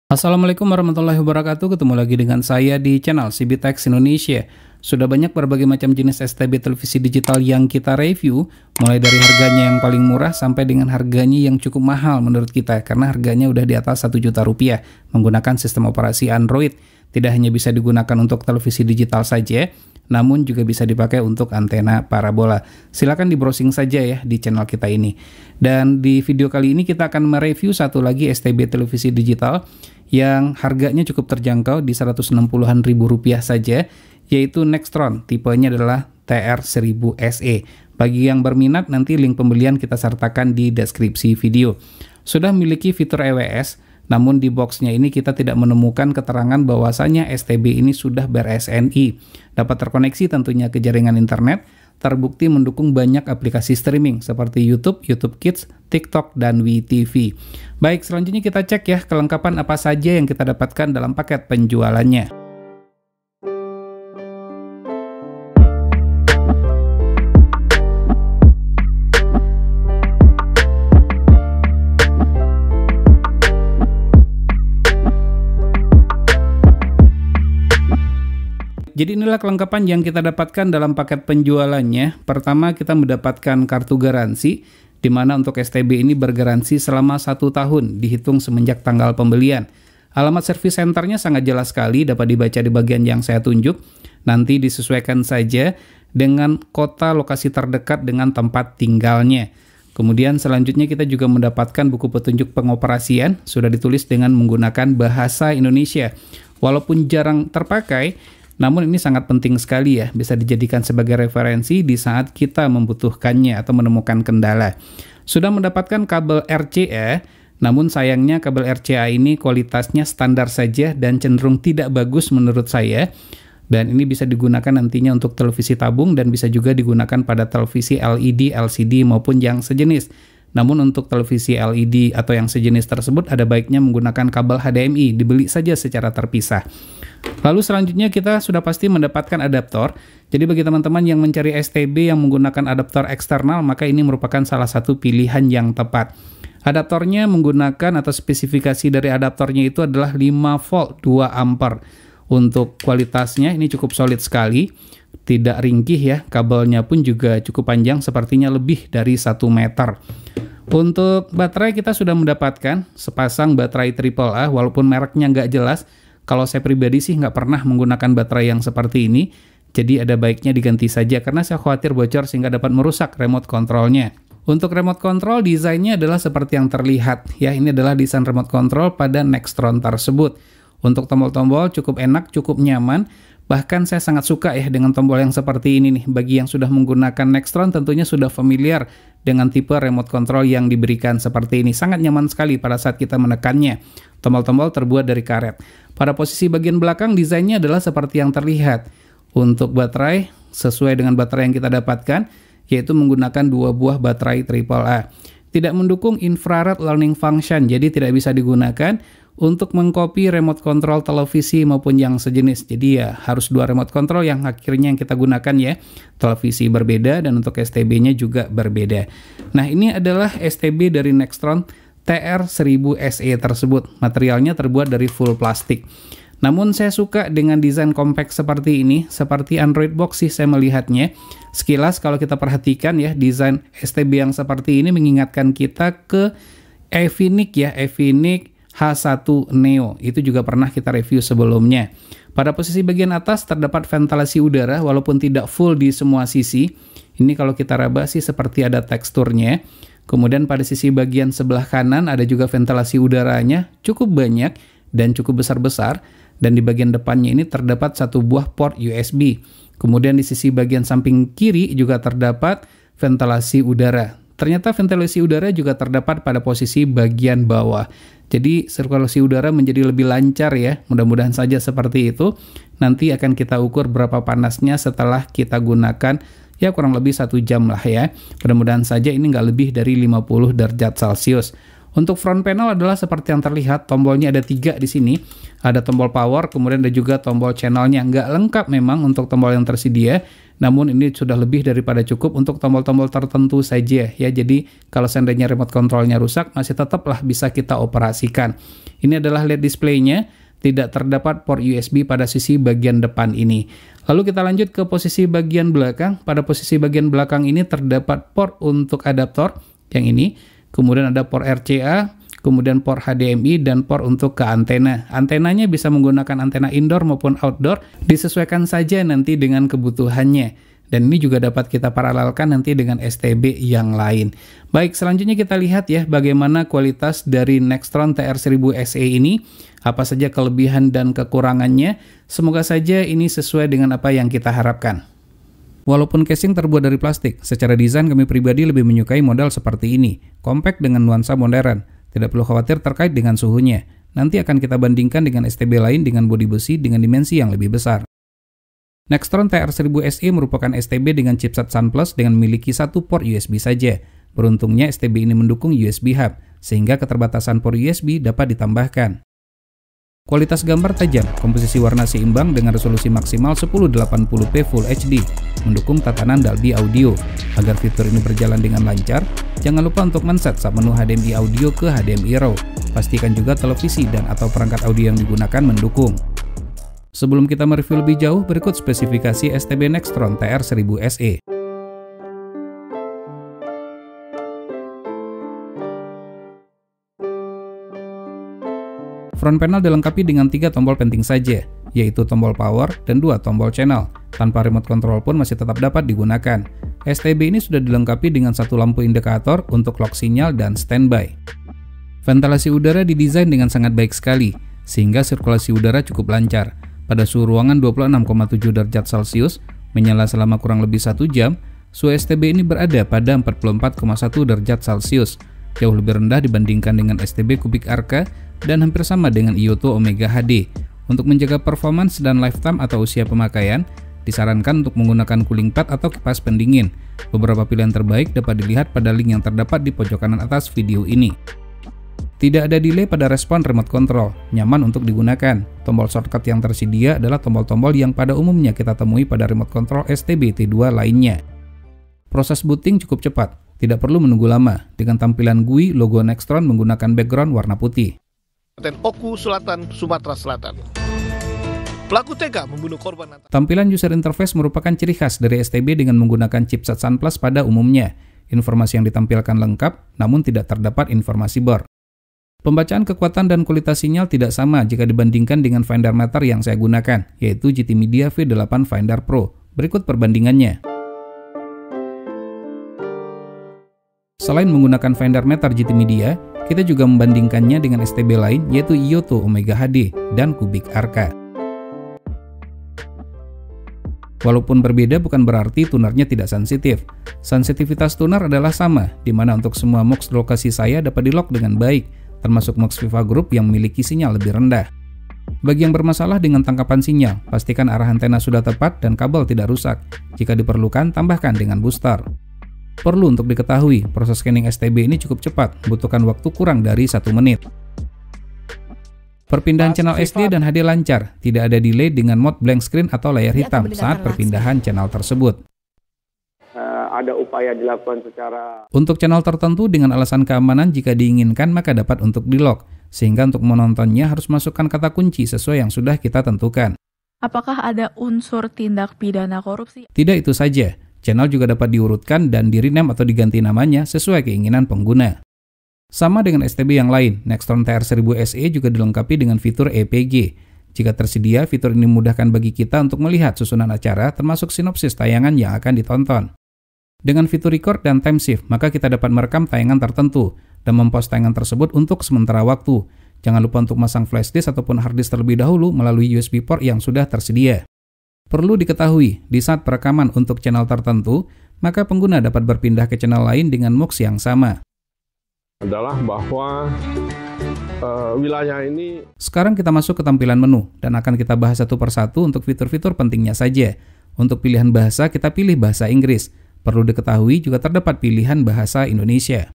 Assalamualaikum warahmatullahi wabarakatuh. Ketemu lagi dengan saya di channel CBTech Indonesia. Sudah banyak berbagai macam jenis STB televisi digital yang kita review, mulai dari harganya yang paling murah sampai dengan harganya yang cukup mahal menurut kita, karena harganya udah di atas 1 juta rupiah menggunakan sistem operasi Android. Tidak hanya bisa digunakan untuk televisi digital saja, namun juga bisa dipakai untuk antena parabola. Silahkan di browsing saja ya di channel kita ini. Dan di video kali ini kita akan mereview satu lagi STB televisi digital yang harganya cukup terjangkau di 160-an ribu rupiah saja, yaitu Nextron. Tipenya adalah TR1000 SE. Bagi yang berminat, nanti link pembelian kita sertakan di deskripsi video. Sudah memiliki fitur EWS, namun di boxnya ini kita tidak menemukan keterangan bahwasanya STB ini sudah ber-SNI. Dapat terkoneksi tentunya ke jaringan internet, terbukti mendukung banyak aplikasi streaming seperti YouTube, YouTube Kids, TikTok, dan WeTV. Baik, selanjutnya kita cek ya kelengkapan apa saja yang kita dapatkan dalam paket penjualannya. Jadi inilah kelengkapan yang kita dapatkan dalam paket penjualannya. Pertama, kita mendapatkan kartu garansi, di mana untuk STB ini bergaransi selama 1 tahun, dihitung semenjak tanggal pembelian. Alamat service centernya sangat jelas sekali, dapat dibaca di bagian yang saya tunjuk. Nanti disesuaikan saja dengan kota lokasi terdekat dengan tempat tinggalnya. Kemudian selanjutnya kita juga mendapatkan buku petunjuk pengoperasian, sudah ditulis dengan menggunakan bahasa Indonesia. Walaupun jarang terpakai, namun ini sangat penting sekali ya, bisa dijadikan sebagai referensi di saat kita membutuhkannya atau menemukan kendala. Sudah mendapatkan kabel RCA, namun sayangnya kabel RCA ini kualitasnya standar saja dan cenderung tidak bagus menurut saya. Dan ini bisa digunakan nantinya untuk televisi tabung dan bisa juga digunakan pada televisi LED, LCD maupun yang sejenis. Namun untuk televisi LED atau yang sejenis tersebut ada baiknya menggunakan kabel HDMI, dibeli saja secara terpisah. Lalu selanjutnya kita sudah pasti mendapatkan adaptor. Jadi bagi teman-teman yang mencari STB yang menggunakan adaptor eksternal, maka ini merupakan salah satu pilihan yang tepat. Adaptornya menggunakan atau spesifikasi dari adaptornya itu adalah 5 volt 2 ampere. Untuk kualitasnya ini cukup solid sekali, tidak ringkih ya, kabelnya pun juga cukup panjang, sepertinya lebih dari 1 meter. Untuk baterai kita sudah mendapatkan sepasang baterai AAA, walaupun mereknya nggak jelas. Kalau saya pribadi sih nggak pernah menggunakan baterai yang seperti ini, jadi ada baiknya diganti saja karena saya khawatir bocor sehingga dapat merusak remote controlnya. Untuk remote control desainnya adalah seperti yang terlihat ya, ini adalah desain remote control pada Nextron tersebut. Untuk tombol-tombol cukup enak, cukup nyaman. Bahkan saya sangat suka ya dengan tombol yang seperti ini nih. Bagi yang sudah menggunakan Nextron tentunya sudah familiar dengan tipe remote control yang diberikan seperti ini. Sangat nyaman sekali pada saat kita menekannya. Tombol-tombol terbuat dari karet. Pada posisi bagian belakang desainnya adalah seperti yang terlihat. Untuk baterai sesuai dengan baterai yang kita dapatkan, yaitu menggunakan 2 buah baterai AAA. Tidak mendukung infrared learning function, jadi tidak bisa digunakan untuk mengcopy remote control televisi maupun yang sejenis. Jadi ya harus 2 remote control yang akhirnya yang kita gunakan ya. Televisi berbeda dan untuk STB-nya juga berbeda. Nah, ini adalah STB dari Nextron TR1000 SE tersebut. Materialnya terbuat dari full plastik. Namun saya suka dengan desain compact seperti ini, seperti Android box sih saya melihatnya. Sekilas kalau kita perhatikan ya, desain STB yang seperti ini mengingatkan kita ke Evinik ya, Evinik H1 Neo. Itu juga pernah kita review sebelumnya. Pada posisi bagian atas terdapat ventilasi udara walaupun tidak full di semua sisi. Ini kalau kita raba sih seperti ada teksturnya. Kemudian pada sisi bagian sebelah kanan ada juga ventilasi udaranya, cukup banyak dan cukup besar-besar. Dan di bagian depannya ini terdapat 1 buah port USB. Kemudian di sisi bagian samping kiri juga terdapat ventilasi udara. Ternyata ventilasi udara juga terdapat pada posisi bagian bawah. Jadi sirkulasi udara menjadi lebih lancar ya. Mudah-mudahan saja seperti itu. Nanti akan kita ukur berapa panasnya setelah kita gunakan ya kurang lebih 1 jam lah ya. Mudah-mudahan saja ini nggak lebih dari 50 derajat Celcius. Untuk front panel adalah seperti yang terlihat, tombolnya ada 3 di sini. Ada tombol power, kemudian ada juga tombol channelnya. Nggak lengkap memang untuk tombol yang tersedia. Namun ini sudah lebih daripada cukup untuk tombol-tombol tertentu saja ya. Jadi kalau seandainya remote controlnya rusak, masih tetaplah bisa kita operasikan. Ini adalah LED display-nya, tidak terdapat port USB pada sisi bagian depan ini. Lalu kita lanjut ke posisi bagian belakang. Pada posisi bagian belakang ini terdapat port untuk adaptor yang ini, kemudian ada port RCA, kemudian port HDMI, dan port untuk ke antena. Antenanya bisa menggunakan antena indoor maupun outdoor, disesuaikan saja nanti dengan kebutuhannya. Dan ini juga dapat kita paralelkan nanti dengan STB yang lain. Baik, selanjutnya kita lihat ya bagaimana kualitas dari Nextron TR1000 SE ini, apa saja kelebihan dan kekurangannya. Semoga saja ini sesuai dengan apa yang kita harapkan. Walaupun casing terbuat dari plastik, secara desain kami pribadi lebih menyukai model seperti ini, compact dengan nuansa modern. Tidak perlu khawatir terkait dengan suhunya. Nanti akan kita bandingkan dengan STB lain dengan bodi besi dengan dimensi yang lebih besar. Nextron TR1000 SE merupakan STB dengan chipset SunPlus dengan memiliki satu port USB saja. Beruntungnya STB ini mendukung USB Hub, sehingga keterbatasan port USB dapat ditambahkan. Kualitas gambar tajam, komposisi warna seimbang dengan resolusi maksimal 1080p Full HD, mendukung tatanan Dolby Audio. Agar fitur ini berjalan dengan lancar, jangan lupa untuk men-set sub-menu HDMI audio ke HDMI RAW. Pastikan juga televisi dan atau perangkat audio yang digunakan mendukung. Sebelum kita mereview lebih jauh, berikut spesifikasi STB Nextron TR1000 SE. Front panel dilengkapi dengan 3 tombol penting saja, yaitu tombol power dan 2 tombol channel. Tanpa remote control pun masih tetap dapat digunakan. STB ini sudah dilengkapi dengan 1 lampu indikator untuk lock sinyal dan standby. Ventilasi udara didesain dengan sangat baik sekali, sehingga sirkulasi udara cukup lancar. Pada suhu ruangan 26,7 derajat Celcius, menyala selama kurang lebih 1 jam, suhu STB ini berada pada 44,1 derajat Celcius, jauh lebih rendah dibandingkan dengan STB Cubic Arca dan hampir sama dengan Ioto Omega HD. Untuk menjaga performance dan lifetime atau usia pemakaian, disarankan untuk menggunakan cooling pad atau kipas pendingin. Beberapa pilihan terbaik dapat dilihat pada link yang terdapat di pojok kanan atas video ini. Tidak ada delay pada respon remote control, nyaman untuk digunakan. Tombol shortcut yang tersedia adalah tombol-tombol yang pada umumnya kita temui pada remote control STB T2 lainnya. Proses booting cukup cepat, tidak perlu menunggu lama, dengan tampilan GUI logo Nextron menggunakan background warna putih. Oku Selatan, Sumatera Selatan. Pelaku tega membunuh korban. Tampilan user interface merupakan ciri khas dari STB dengan menggunakan chipset SunPlus pada umumnya. Informasi yang ditampilkan lengkap, namun tidak terdapat informasi bor. Pembacaan kekuatan dan kualitas sinyal tidak sama jika dibandingkan dengan Finder Meter yang saya gunakan, yaitu GT Media V8 Finder Pro. Berikut perbandingannya. Selain menggunakan Finder Meter GT Media, kita juga membandingkannya dengan STB lain yaitu Ioto Omega HD dan Cubic Arca. Walaupun berbeda bukan berarti tunernya tidak sensitif. Sensitivitas tuner adalah sama, di mana untuk semua MUX lokasi saya dapat di-lock dengan baik, termasuk MUX Viva Group yang memiliki sinyal lebih rendah. Bagi yang bermasalah dengan tangkapan sinyal, pastikan arah antena sudah tepat dan kabel tidak rusak. Jika diperlukan, tambahkan dengan booster. Perlu untuk diketahui, proses scanning STB ini cukup cepat, membutuhkan waktu kurang dari 1 menit. Perpindahan channel SD dan HD lancar, tidak ada delay dengan mode blank screen atau layar hitam saat perpindahan channel tersebut. Ada upaya dilakukan secara... Untuk channel tertentu dengan alasan keamanan jika diinginkan maka dapat untuk di-lock, sehingga untuk menontonnya harus masukkan kata kunci sesuai yang sudah kita tentukan. Apakah ada unsur tindak pidana korupsi? Tidak itu saja. Channel juga dapat diurutkan dan di-rename atau diganti namanya sesuai keinginan pengguna. Sama dengan STB yang lain, Nextron TR1000 SE juga dilengkapi dengan fitur EPG. Jika tersedia, fitur ini memudahkan bagi kita untuk melihat susunan acara termasuk sinopsis tayangan yang akan ditonton. Dengan fitur record dan time shift, maka kita dapat merekam tayangan tertentu dan mempost tayangan tersebut untuk sementara waktu. Jangan lupa untuk masang flash disk ataupun hard disk terlebih dahulu melalui USB port yang sudah tersedia. Perlu diketahui, di saat perekaman untuk channel tertentu, maka pengguna dapat berpindah ke channel lain dengan MUX yang sama. Adalah bahwa wilayah ini... Sekarang kita masuk ke tampilan menu, dan akan kita bahas satu persatu untuk fitur-fitur pentingnya saja. Untuk pilihan bahasa, kita pilih bahasa Inggris. Perlu diketahui juga terdapat pilihan bahasa Indonesia.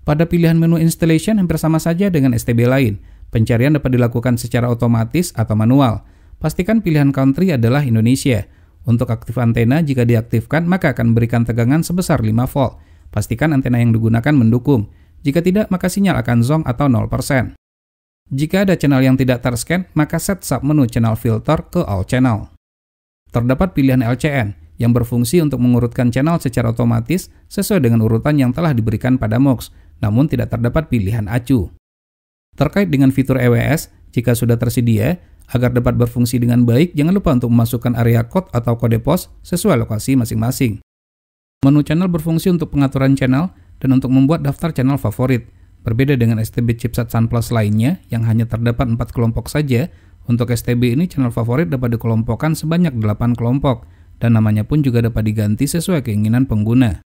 Pada pilihan menu installation hampir sama saja dengan STB lain. Pencarian dapat dilakukan secara otomatis atau manual. Pastikan pilihan country adalah Indonesia. Untuk aktif antena, jika diaktifkan maka akan memberikan tegangan sebesar 5 volt. Pastikan antena yang digunakan mendukung. Jika tidak, maka sinyal akan zonk atau 0%. Jika ada channel yang tidak terscan, maka set submenu channel filter ke all channel. Terdapat pilihan LCN yang berfungsi untuk mengurutkan channel secara otomatis sesuai dengan urutan yang telah diberikan pada MUX, namun tidak terdapat pilihan acu. Terkait dengan fitur EWS, jika sudah tersedia, agar dapat berfungsi dengan baik, jangan lupa untuk memasukkan area code atau kode pos sesuai lokasi masing-masing. Menu channel berfungsi untuk pengaturan channel dan untuk membuat daftar channel favorit. Berbeda dengan STB chipset SunPlus lainnya yang hanya terdapat 4 kelompok saja, untuk STB ini channel favorit dapat dikelompokkan sebanyak 8 kelompok, dan namanya pun juga dapat diganti sesuai keinginan pengguna.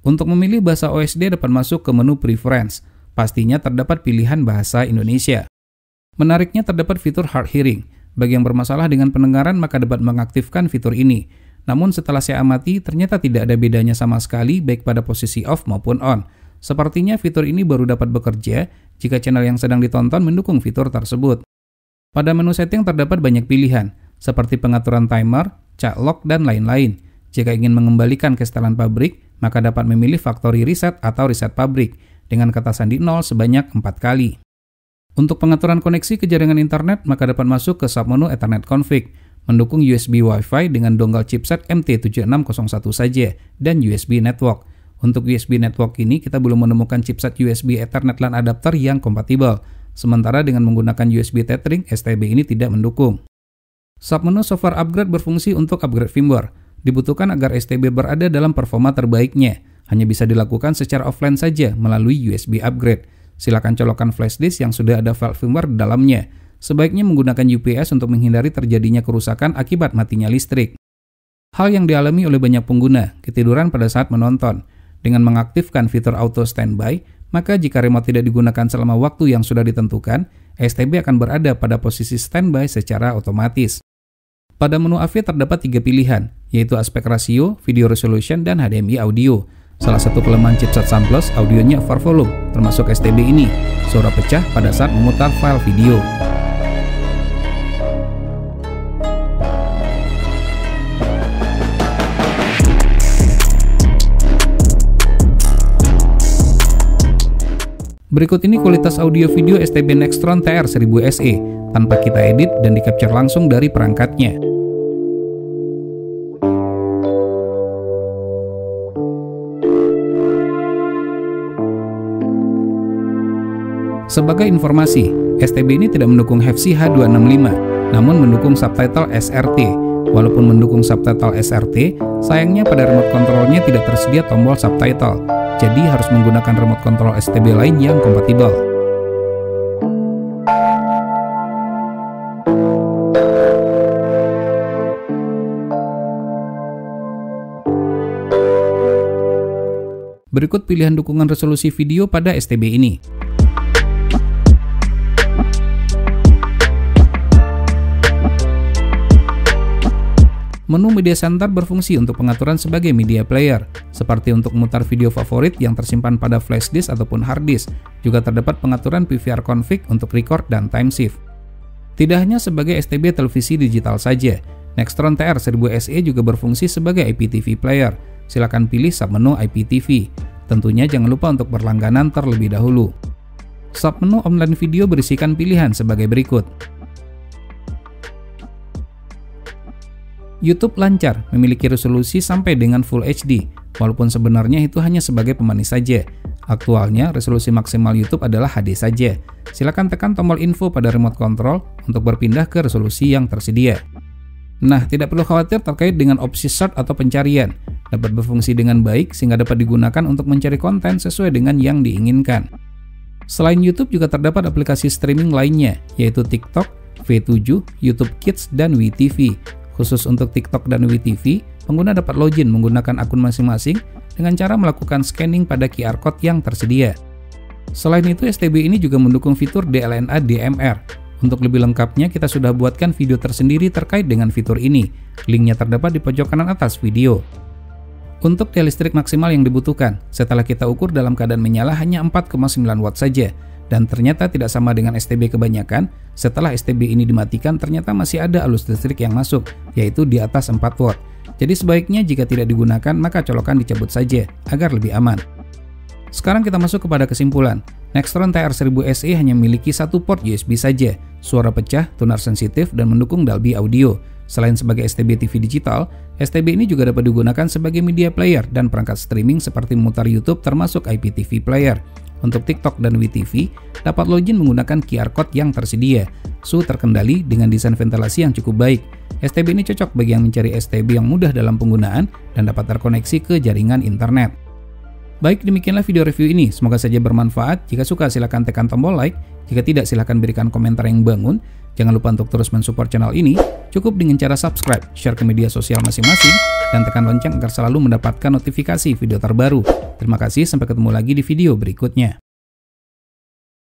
Untuk memilih bahasa OSD dapat masuk ke menu Preference. Pastinya terdapat pilihan bahasa Indonesia. Menariknya terdapat fitur Hard Hearing. Bagi yang bermasalah dengan pendengaran maka dapat mengaktifkan fitur ini. Namun setelah saya amati, ternyata tidak ada bedanya sama sekali baik pada posisi off maupun on. Sepertinya fitur ini baru dapat bekerja jika channel yang sedang ditonton mendukung fitur tersebut. Pada menu setting terdapat banyak pilihan, seperti pengaturan timer, chat lock, dan lain-lain. Jika ingin mengembalikan ke setelan pabrik, maka dapat memilih factory reset atau reset pabrik, dengan kata sandi 0 sebanyak 4 kali. Untuk pengaturan koneksi ke jaringan internet, maka dapat masuk ke submenu Ethernet Config, mendukung USB Wi-Fi dengan dongle chipset MT7601 saja, dan USB Network. Untuk USB Network ini, kita belum menemukan chipset USB Ethernet LAN adapter yang kompatibel, sementara dengan menggunakan USB tethering, STB ini tidak mendukung. Submenu Software Upgrade berfungsi untuk upgrade firmware, dibutuhkan agar STB berada dalam performa terbaiknya, hanya bisa dilakukan secara offline saja melalui USB Upgrade. Silakan colokkan flash disk yang sudah ada file firmware di dalamnya. Sebaiknya menggunakan UPS untuk menghindari terjadinya kerusakan akibat matinya listrik. Hal yang dialami oleh banyak pengguna, ketiduran pada saat menonton. Dengan mengaktifkan fitur auto standby, maka jika remote tidak digunakan selama waktu yang sudah ditentukan, STB akan berada pada posisi standby secara otomatis. Pada menu AV terdapat 3 pilihan, yaitu aspek rasio, video resolution, dan HDMI audio. Salah satu kelemahan chipset SunPlus, audionya over volume, termasuk STB ini. Suara pecah pada saat memutar file video. Berikut ini kualitas audio video STB Nextron TR1000 SE, tanpa kita edit dan di-capture langsung dari perangkatnya. Sebagai informasi, STB ini tidak mendukung HEVC H265, namun mendukung subtitle SRT. Walaupun mendukung subtitle SRT, sayangnya pada remote controlnya tidak tersedia tombol subtitle, jadi harus menggunakan remote control STB lain yang kompatibel. Berikut pilihan dukungan resolusi video pada STB ini. Menu Media Center berfungsi untuk pengaturan sebagai media player, seperti untuk memutar video favorit yang tersimpan pada flash disk ataupun hard disk. Juga terdapat pengaturan PVR config untuk record dan time shift. Tidak hanya sebagai STB televisi digital saja, Nextron TR1000 SE juga berfungsi sebagai IPTV player. Silakan pilih submenu IPTV. Tentunya jangan lupa untuk berlangganan terlebih dahulu. Submenu online video berisikan pilihan sebagai berikut. YouTube lancar, memiliki resolusi sampai dengan Full HD, walaupun sebenarnya itu hanya sebagai pemanis saja. Aktualnya, resolusi maksimal YouTube adalah HD saja. Silakan tekan tombol info pada remote control untuk berpindah ke resolusi yang tersedia. Nah, tidak perlu khawatir terkait dengan opsi search atau pencarian. Dapat berfungsi dengan baik sehingga dapat digunakan untuk mencari konten sesuai dengan yang diinginkan. Selain YouTube juga terdapat aplikasi streaming lainnya, yaitu TikTok, V7, YouTube Kids, dan WeTV. Khusus untuk TikTok dan WeTV, pengguna dapat login menggunakan akun masing-masing dengan cara melakukan scanning pada QR Code yang tersedia. Selain itu, STB ini juga mendukung fitur DLNA DMR. Untuk lebih lengkapnya, kita sudah buatkan video tersendiri terkait dengan fitur ini. Linknya terdapat di pojok kanan atas video. Untuk daya listrik maksimal yang dibutuhkan, setelah kita ukur dalam keadaan menyala hanya 4,9 watt saja. Dan ternyata tidak sama dengan STB kebanyakan, setelah STB ini dimatikan ternyata masih ada arus listrik yang masuk, yaitu di atas 4 watt. Jadi sebaiknya jika tidak digunakan maka colokan dicabut saja, agar lebih aman. Sekarang kita masuk kepada kesimpulan. Nextron TR1000 SE hanya memiliki satu port USB saja, suara pecah, tuner sensitif, dan mendukung Dolby Audio. Selain sebagai STB TV digital, STB ini juga dapat digunakan sebagai media player dan perangkat streaming seperti memutar YouTube termasuk IPTV player. Untuk TikTok dan WeTV, dapat login menggunakan QR Code yang tersedia. Suhu terkendali dengan desain ventilasi yang cukup baik. STB ini cocok bagi yang mencari STB yang mudah dalam penggunaan dan dapat terkoneksi ke jaringan internet. Baik, demikianlah video review ini. Semoga saja bermanfaat. Jika suka silahkan tekan tombol like. Jika tidak, silahkan berikan komentar yang bangun. Jangan lupa untuk terus mensupport channel ini. Cukup dengan cara subscribe, share ke media sosial masing-masing, dan tekan lonceng agar selalu mendapatkan notifikasi video terbaru. Terima kasih, sampai ketemu lagi di video berikutnya.